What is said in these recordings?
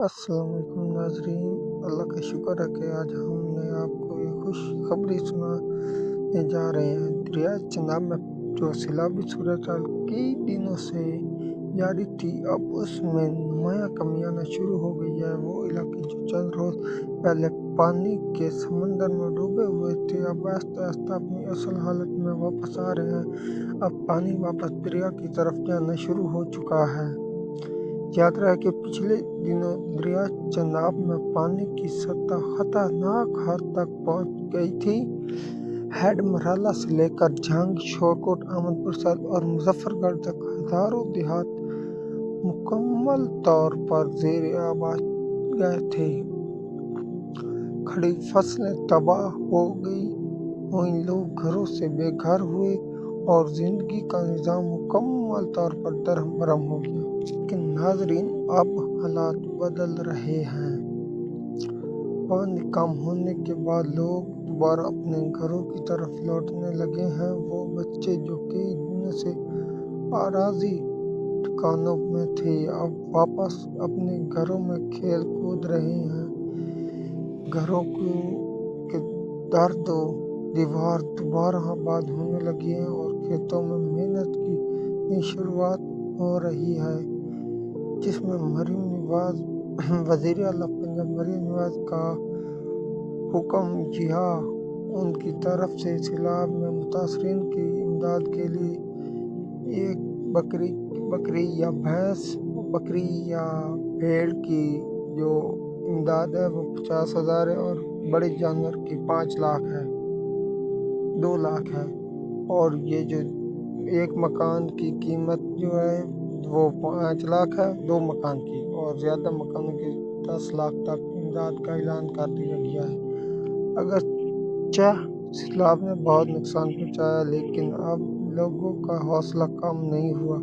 السلام علیکم ناظرین، اللہ کا شکر ہے کہ آج ہم نے آپ کو یہ خوش خبری سنانے جا رہے ہیں۔ دریا چناب میں جو سیلابی صورتحال کئی دنوں سے جاری تھی، اب اس میں نمایاں کمی آنا شروع ہو گئی ہے۔ وہ علاقے جو چند روز پہلے پانی کے سمندر میں ڈوبے ہوئے تھے، اب آہستہ آہستہ اپنی اصل حالت میں واپس آ رہے ہیں۔ اب پانی واپس دریا کی طرف جانا شروع ہو چکا ہے۔ یاد رہے کہ پچھلے دنوں دریا چناب میں پانی کی سطح خطرناک حد تک پہنچ گئی تھی۔ ہیڈ مرحلہ سے لے کر جھنگ، شورکوٹ، احمد پور سیل اور مظفر گڑھ تک ہزاروں دیہات مکمل طور پر زیر آب آ گئے تھے۔ کھڑی فصلیں تباہ ہو ہوئیں، لوگ گھروں سے بے گھر ہوئے اور زندگی کا نظام مکمل طور پر درہم برہم ہو گیا۔ لیکن ناظرین، اب حالات بدل رہے ہیں۔ پانی کم ہونے کے بعد لوگ دوبارہ اپنے گھروں کی طرف لوٹنے لگے ہیں۔ وہ بچے جو کئی دنوں سے اراضی ٹھکانوں میں تھے، اب واپس اپنے گھروں میں کھیل کود رہے ہیں۔ گھروں کے در و دیوار دوبارہ آباد ہونے لگے ہیں اور کھیتوں میں محنت کی نئی شروعات ہو رہی ہے، جس میں مریم نواز وزیر اعلیٰ پنجاب مریم نواز کا حکم جہاں ان کی طرف سے سیلاب میں متاثرین کی امداد کے لیے ایک بکری یا بھینس، بکری یا بھیڑ کی جو امداد ہے وہ 50,000 ہے، اور بڑے جانور کی 5 لاکھ ہے، 2 لاکھ ہے، اور یہ جو ایک مکان کی قیمت جو ہے وہ 5 لاکھ ہے 2 مکان کی، اور زیادہ مکانوں کی 10 لاکھ تک امداد کا اعلان کر دیا گیا ہے۔ اگرچہ سیلاب نے بہت نقصان پہنچایا، لیکن اب لوگوں کا حوصلہ کم نہیں ہوا۔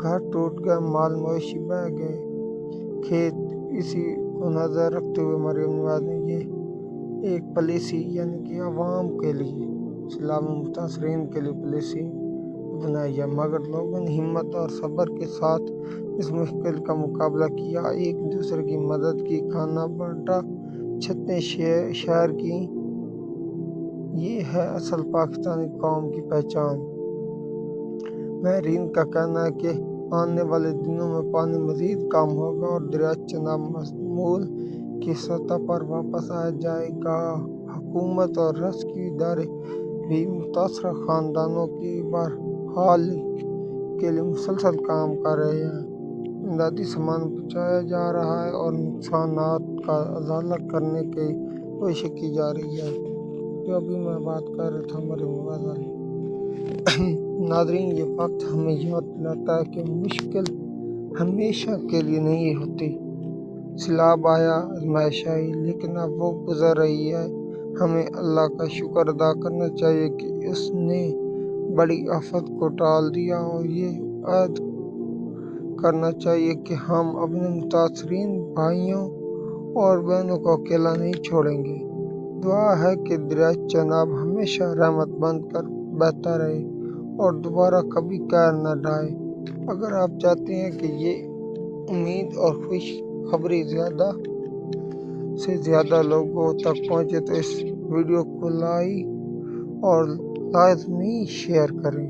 گھر ٹوٹ گئے، مال مویشی بہہ گئے، کھیت۔ اسی کو نظر رکھتے ہوئے مریم نواز نے یہ ایک پالیسی یعنی کہ عوام کے لیے، سیلاب میں متاثرین کے لیے پالیسی بنائی ہے، مگر لوگوں نے ہمت اور صبر کے ساتھ اس مشکل کا مقابلہ کیا، ایک دوسرے کی مدد کی، کھانا بانٹا، چھتیں شیئر کی۔ یہ ہے اصل پاکستانی قوم کی پہچان۔ ماہرین کا کہنا ہے کہ آنے والے دنوں میں پانی مزید کم ہوگا اور دریا چناب معمول کی سطح پر واپس آ جائے گا۔ حکومت اور ریسکیو ادارے بھی متاثرہ خاندانوں کی بحالی کے لیے مسلسل کام کر رہے ہیں۔ امدادی سامان پہنچایا جا رہا ہے اور نقصانات کا ازالہ کرنے کی کوشش کی جا رہی ہے۔ جو ابھی میں بات کر رہا تھا مریم نواز والی۔ ناظرین، یہ وقت ہمیں یاد دلاتا ہے کہ مشکل ہمیشہ کے لیے نہیں ہوتی۔ سیلاب آیا، آزمائش آئی، لیکن اب وہ گزر رہی ہے۔ ہمیں اللہ کا شکر ادا کرنا چاہیے کہ اس نے بڑی آفت کو ٹال دیا، اور یہ عہد کرنا چاہیے کہ ہم اپنے متاثرین بھائیوں اور بہنوں کو اکیلا نہیں چھوڑیں گے۔ دعا ہے کہ دریا چناب ہمیشہ رحمت بن کر بہتا رہے اور دوبارہ کبھی قہر نہ ڈھائے۔ اگر آپ چاہتے ہیں کہ یہ امید اور خوش خبری زیادہ سے زیادہ لوگوں تک پہنچے تو اس ویڈیو کو لائک اور لازمی شیئر کریں۔